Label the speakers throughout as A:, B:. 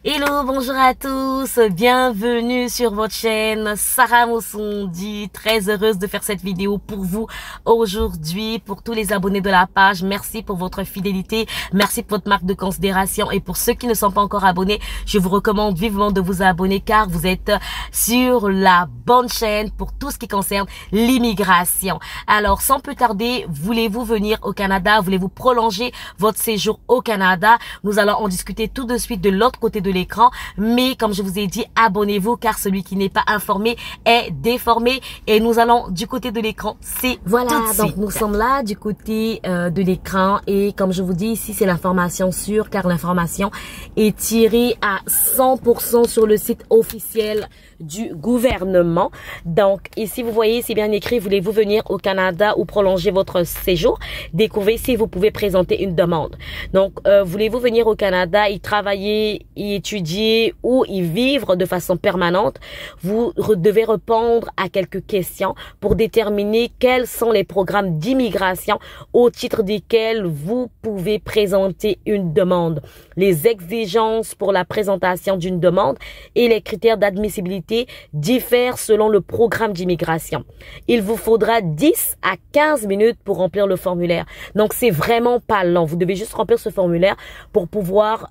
A: Hello, bonjour à tous, bienvenue sur votre chaîne Sarah Moussondi. Très heureuse de faire cette vidéo pour vous aujourd'hui, pour tous les abonnés de la page. Merci pour votre fidélité, merci pour votre marque de considération et pour ceux qui ne sont pas encore abonnés, je vous recommande vivement de vous abonner car vous êtes sur la bonne chaîne pour tout ce qui concerne l'immigration. Alors sans plus tarder, voulez-vous venir au Canada? Voulez-vous prolonger votre séjour au Canada? Nous allons en discuter tout de suite de l'autre côté de l'écran, mais comme je vous ai dit, abonnez-vous car celui qui n'est pas informé est déformé et nous allons du côté de l'écran. C'est voilà, donc nous sommes là du côté de l'écran et comme je vous dis ici, c'est l'information sûre car l'information est tirée à 100% sur le site officiel du gouvernement. Donc ici vous voyez, c'est bien écrit, voulez-vous venir au Canada ou prolonger votre séjour? Découvrez si vous pouvez présenter une demande. Donc voulez-vous venir au Canada, y travailler, y étudier ou y vivre de façon permanente? Vous devez répondre à quelques questions pour déterminer quels sont les programmes d'immigration au titre desquels vous pouvez présenter une demande, les exigences pour la présentation d'une demande et les critères d'admissibilité diffèrent selon le programme d'immigration. Il vous faudra 10 à 15 minutes pour remplir le formulaire. Donc, c'est vraiment pas long. Vous devez juste remplir ce formulaire pour pouvoir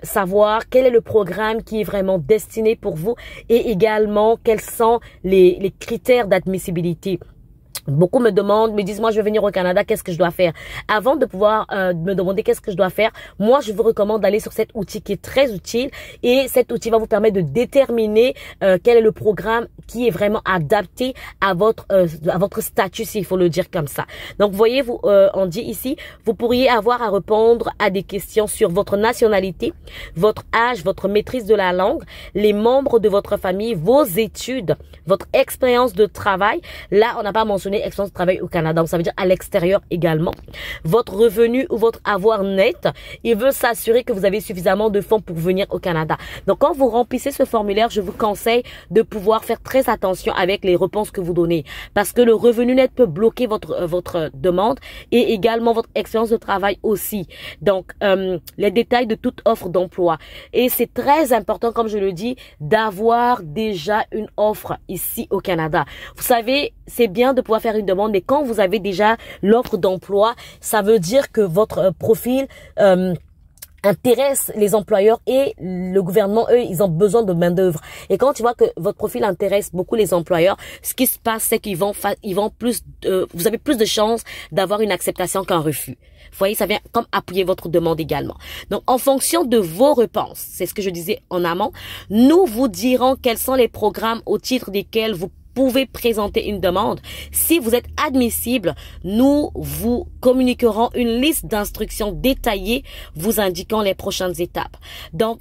A: savoir quel est le programme qui est vraiment destiné pour vous et également quels sont les critères d'admissibilité. Beaucoup me demandent, me disent, moi, je veux venir au Canada, qu'est-ce que je dois faire? Avant de pouvoir me demander qu'est-ce que je dois faire, moi, je vous recommande d'aller sur cet outil qui est très utile et cet outil va vous permettre de déterminer quel est le programme qui est vraiment adapté à votre statut, s'il faut le dire comme ça. Donc, voyez, on dit ici, vous pourriez avoir à répondre à des questions sur votre nationalité, votre âge, votre maîtrise de la langue, les membres de votre famille, vos études, votre expérience de travail. Là, on n'a pas mentionné expérience de travail au Canada, donc ça veut dire à l'extérieur également. Votre revenu ou votre avoir net, il veut s'assurer que vous avez suffisamment de fonds pour venir au Canada. Donc quand vous remplissez ce formulaire, je vous conseille de pouvoir faire très attention avec les réponses que vous donnez parce que le revenu net peut bloquer votre demande et également votre expérience de travail aussi. Donc les détails de toute offre d'emploi et c'est très important, comme je le dis, d'avoir déjà une offre ici au Canada. Vous savez, c'est bien de pouvoir faire une demande, mais quand vous avez déjà l'offre d'emploi, ça veut dire que votre profil intéresse les employeurs et le gouvernement, eux, ils ont besoin de main d'œuvre. Et quand tu vois que votre profil intéresse beaucoup les employeurs, ce qui se passe, c'est qu'ils vont plus, vous avez plus de chances d'avoir une acceptation qu'un refus. Vous voyez, ça vient comme appuyer votre demande également. Donc, en fonction de vos réponses, c'est ce que je disais en amont, nous vous dirons quels sont les programmes au titre desquels vous pouvez présenter une demande. Si vous êtes admissible, nous vous communiquerons une liste d'instructions détaillées vous indiquant les prochaines étapes. Donc,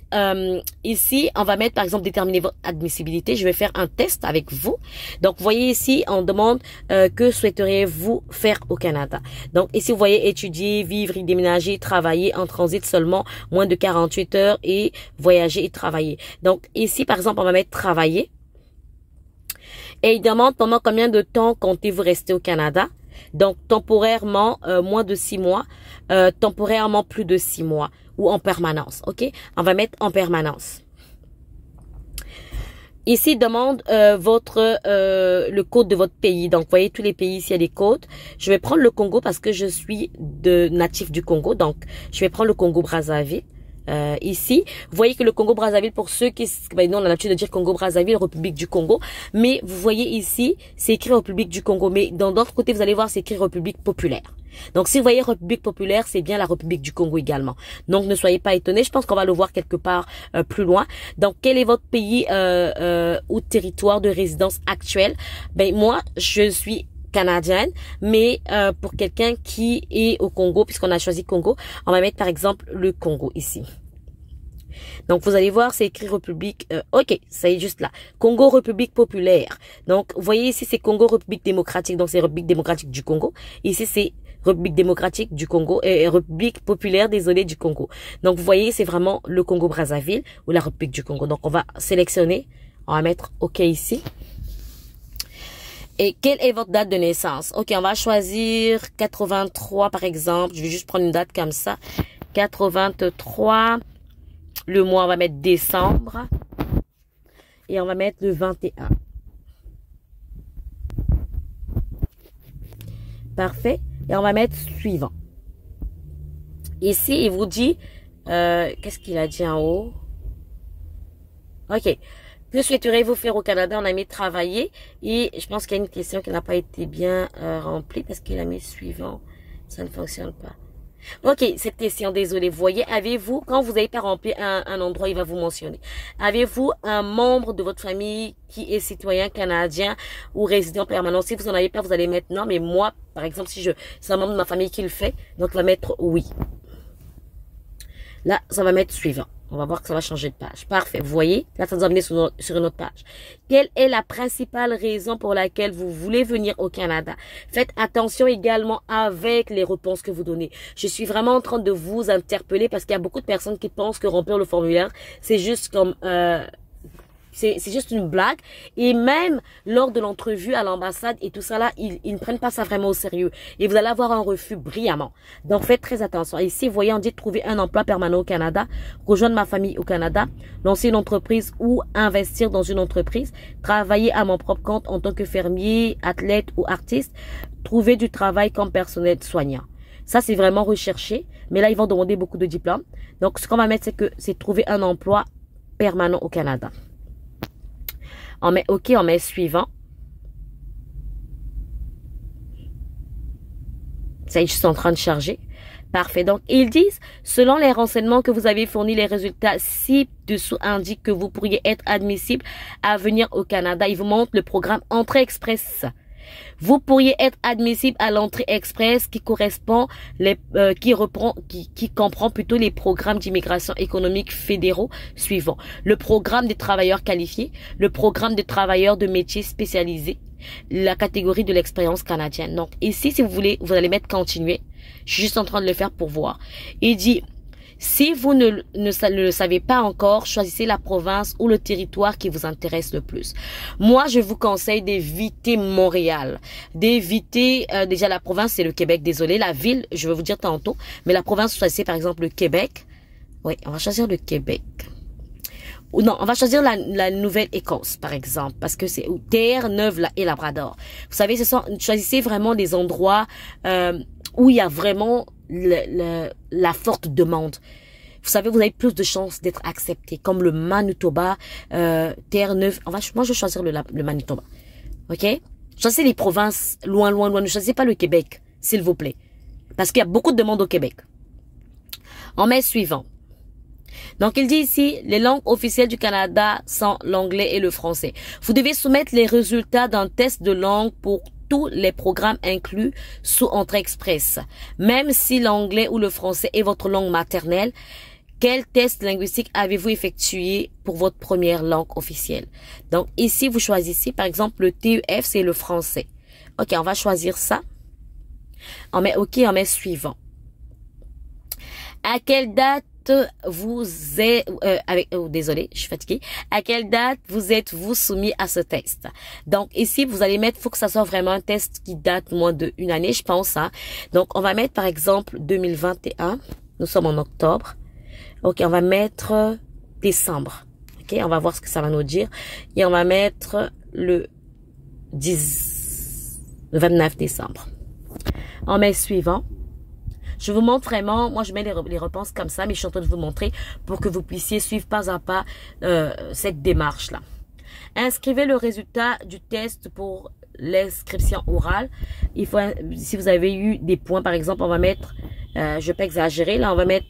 A: ici, on va mettre, par exemple, déterminer votre admissibilité. Je vais faire un test avec vous. Donc, vous voyez ici, on demande que souhaiteriez-vous faire au Canada. Donc, ici, vous voyez étudier, vivre, y déménager, travailler en transit seulement moins de 48 heures et voyager et travailler. Donc, ici, par exemple, on va mettre travailler. Et il demande pendant combien de temps comptez-vous rester au Canada. Donc, temporairement, moins de 6 mois. Temporairement, plus de 6 mois. Ou en permanence, ok? On va mettre en permanence. Ici, il demande le code de votre pays. Donc, vous voyez, tous les pays, ici, il y a des codes. Je vais prendre le Congo parce que je suis natif du Congo. Donc, je vais prendre le Congo-Brazzaville. Ici, vous voyez que le Congo-Brazzaville, pour ceux qui, nous on a l'habitude de dire Congo-Brazzaville, République du Congo, mais vous voyez ici, c'est écrit République du Congo, mais dans d'autres côtés, vous allez voir, c'est écrit République populaire. Donc, si vous voyez République populaire, c'est bien la République du Congo également. Donc, ne soyez pas étonnés, je pense qu'on va le voir quelque part plus loin. Donc, quel est votre pays ou territoire de résidence actuel? Ben, moi, je suis canadienne, mais pour quelqu'un qui est au Congo, puisqu'on a choisi Congo, on va mettre par exemple le Congo ici. Donc, vous allez voir, c'est écrit République, ok, ça est juste là. Congo, République populaire. Donc, vous voyez ici, c'est Congo, République démocratique, donc c'est République démocratique du Congo. Ici, c'est République démocratique du Congo et République populaire, désolé, du Congo. Donc, vous voyez, c'est vraiment le Congo-Brazzaville ou la République du Congo. Donc, on va sélectionner, on va mettre OK ici. Et quelle est votre date de naissance? Ok, on va choisir 83 par exemple. Je vais juste prendre une date comme ça. 83. Le mois, on va mettre décembre. Et on va mettre le 21. Parfait. Et on va mettre suivant. Ici, il vous dit, qu'est-ce qu'il a dit en haut? Ok. Que souhaiteriez-vous faire au Canada? On a mis travailler. Et je pense qu'il y a une question qui n'a pas été bien remplie parce qu'il a mis suivant. Ça ne fonctionne pas. Ok, cette question, désolé. Vous voyez, avez-vous, quand vous n'avez pas rempli un endroit, il va vous mentionner. Avez-vous un membre de votre famille qui est citoyen canadien ou résident permanent? Si vous n'en avez pas, vous allez mettre non. Mais moi, par exemple, si c'est un membre de ma famille qui le fait, donc on va mettre oui. Là, ça va mettre suivant. On va voir que ça va changer de page. Parfait. Vous voyez, là, ça nous a amené sur une autre page. Quelle est la principale raison pour laquelle vous voulez venir au Canada? Faites attention également avec les réponses que vous donnez. Je suis vraiment en train de vous interpeller parce qu'il y a beaucoup de personnes qui pensent que remplir le formulaire, c'est juste comme... c'est juste une blague. Et même lors de l'entrevue à l'ambassade et tout ça là, ils ne prennent pas ça vraiment au sérieux. Et vous allez avoir un refus brillamment. Donc faites très attention. Ici, vous voyez, on dit trouver un emploi permanent au Canada, rejoindre ma famille au Canada, lancer une entreprise ou investir dans une entreprise, travailler à mon propre compte en tant que fermier, athlète ou artiste, trouver du travail comme personnel soignant. Ça, c'est vraiment recherché. Mais là, ils vont demander beaucoup de diplômes. Donc, ce qu'on va mettre, c'est trouver un emploi permanent au Canada. On met OK, on met suivant. Ça est juste en train de charger. Parfait. Donc, ils disent, selon les renseignements que vous avez fournis, les résultats ci-dessous indiquent que vous pourriez être admissible à venir au Canada. Ils vous montrent le programme Entrée Express. Vous pourriez être admissible à l'entrée express qui correspond, qui comprend plutôt les programmes d'immigration économique fédéraux suivants. Le programme des travailleurs qualifiés, le programme des travailleurs de métiers spécialisés, la catégorie de l'expérience canadienne. Donc ici, si vous voulez, vous allez mettre continuer. Je suis juste en train de le faire pour voir. Il dit, si vous ne le savez pas encore, choisissez la province ou le territoire qui vous intéresse le plus. Moi, je vous conseille d'éviter Montréal, d'éviter déjà la province, c'est le Québec, désolé. La ville, je vais vous dire tantôt, mais la province, choisissez par exemple le Québec. Oui, on va choisir le Québec. Ou non, on va choisir la Nouvelle-Écosse, par exemple, parce que c'est Terre-Neuve et Labrador. Vous savez, choisissez vraiment des endroits où il y a vraiment la forte demande. Vous savez, vous avez plus de chances d'être accepté, comme le Manitoba, Terre-Neuve. Moi, je vais choisir le Manitoba. OK? Choisissez les provinces loin. Ne choisissez pas le Québec, s'il vous plaît. Parce qu'il y a beaucoup de demandes au Québec. On met suivant. Donc, il dit ici, les langues officielles du Canada sont l'anglais et le français. Vous devez soumettre les résultats d'un test de langue pour tous les programmes inclus sous Entrée Express. Même si l'anglais ou le français est votre langue maternelle, quel test linguistique avez-vous effectué pour votre première langue officielle? Donc, ici, vous choisissez, par exemple, le TEF, c'est le français. OK, on va choisir ça. On met OK, on met suivant. À quelle date vous êtes désolé, je suis fatiguée. À quelle date vous êtes-vous soumis à ce test? Donc ici, vous allez mettre, faut que ça soit vraiment un test qui date moins d'une année, je pense. Hein. Donc on va mettre par exemple 2021. Nous sommes en octobre. Ok, on va mettre décembre. Ok, on va voir ce que ça va nous dire. Et on va mettre le 29 décembre. On met suivant. Je vous montre vraiment, moi je mets les réponses comme ça, mais je suis en train de vous montrer pour que vous puissiez suivre pas à pas cette démarche-là. Inscrivez le résultat du test pour l'inscription orale. Il faut, si vous avez eu des points, par exemple, on va mettre, je vais pas exagérer, là on va mettre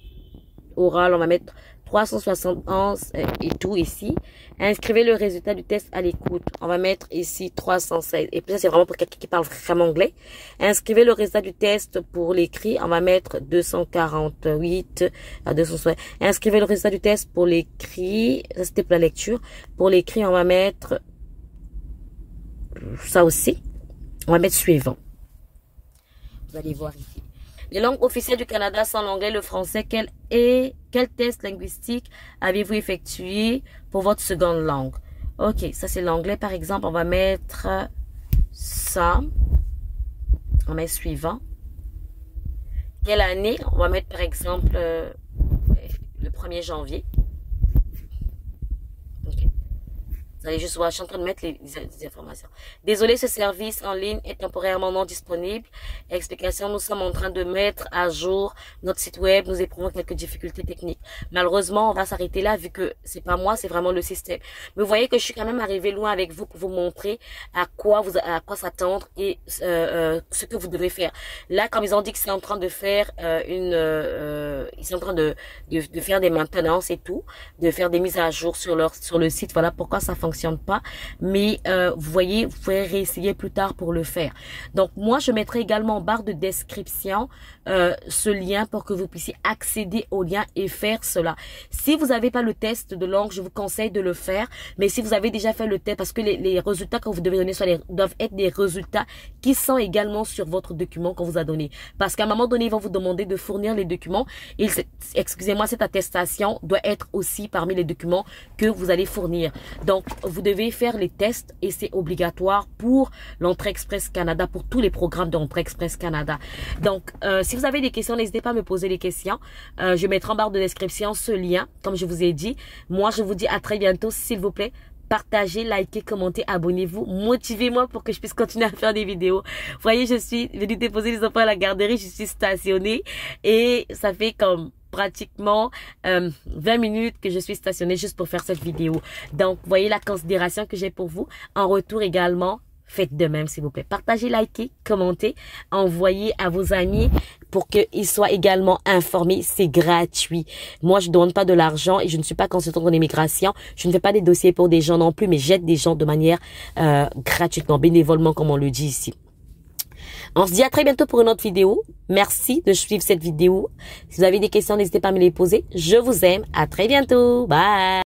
A: oral, on va mettre 371 et tout ici. Inscrivez le résultat du test à l'écoute. On va mettre ici 316. Et puis ça, c'est vraiment pour quelqu'un qui parle vraiment anglais. Inscrivez le résultat du test pour l'écrit. On va mettre 248 à 260. Inscrivez le résultat du test pour l'écrit. Ça, c'était pour la lecture. Pour l'écrit, on va mettre ça aussi. On va mettre suivant. Vous allez voir ici. Les langues officielles du Canada sont l'anglais et le français. Quel test linguistique avez-vous effectué pour votre seconde langue? Ok, ça c'est l'anglais par exemple. On va mettre ça. On met suivant. Quelle année? On va mettre par exemple le 1er janvier. Vous allez juste voir, je suis en train de mettre les informations. Désolé, ce service en ligne est temporairement non disponible. Explication, nous sommes en train de mettre à jour notre site web. Nous éprouvons quelques difficultés techniques. Malheureusement, on va s'arrêter là vu que c'est pas moi, c'est vraiment le système. Mais vous voyez que je suis quand même arrivée loin avec vous pour vous montrer à quoi s'attendre et ce que vous devez faire. Là, comme ils ont dit que c'est en train de faire ils sont en train de faire des maintenances et tout, de faire des mises à jour sur le site. Voilà pourquoi ça fonctionne pas. Mais vous voyez, vous pouvez réessayer plus tard pour le faire. Donc moi, je mettrai également en barre de description ce lien pour que vous puissiez accéder au lien et faire cela. Si vous n'avez pas le test de langue, je vous conseille de le faire. Mais si vous avez déjà fait le test, parce que les résultats que vous devez donner doivent être des résultats qui sont également sur votre document qu'on vous a donné. Parce qu'à un moment donné, ils vont vous demander de fournir les documents. Et excusez-moi, cette attestation doit être aussi parmi les documents que vous allez fournir. Donc, vous devez faire les tests et c'est obligatoire pour l'Entrée Express Canada, pour tous les programmes d'Entrée Express Canada. Donc, si vous avez des questions, n'hésitez pas à me poser les questions. Je mettrai en barre de description ce lien, comme je vous ai dit. Moi, je vous dis à très bientôt, s'il vous plaît. Partagez, likez, commentez, abonnez-vous. Motivez-moi pour que je puisse continuer à faire des vidéos. Vous voyez, je suis venue déposer les enfants à la garderie. Je suis stationnée et ça fait comme pratiquement 20 minutes que je suis stationnée juste pour faire cette vidéo. Donc, vous voyez la considération que j'ai pour vous. En retour également, faites de même, s'il vous plaît. Partagez, likez, commentez, envoyez à vos amis pour qu'ils soient également informés. C'est gratuit. Moi, je ne demande pas de l'argent et je ne suis pas consultante en immigration. Je ne fais pas des dossiers pour des gens non plus, mais j'aide des gens de manière gratuitement, bénévolement, comme on le dit ici. On se dit à très bientôt pour une autre vidéo. Merci de suivre cette vidéo. Si vous avez des questions, n'hésitez pas à me les poser. Je vous aime. À très bientôt. Bye.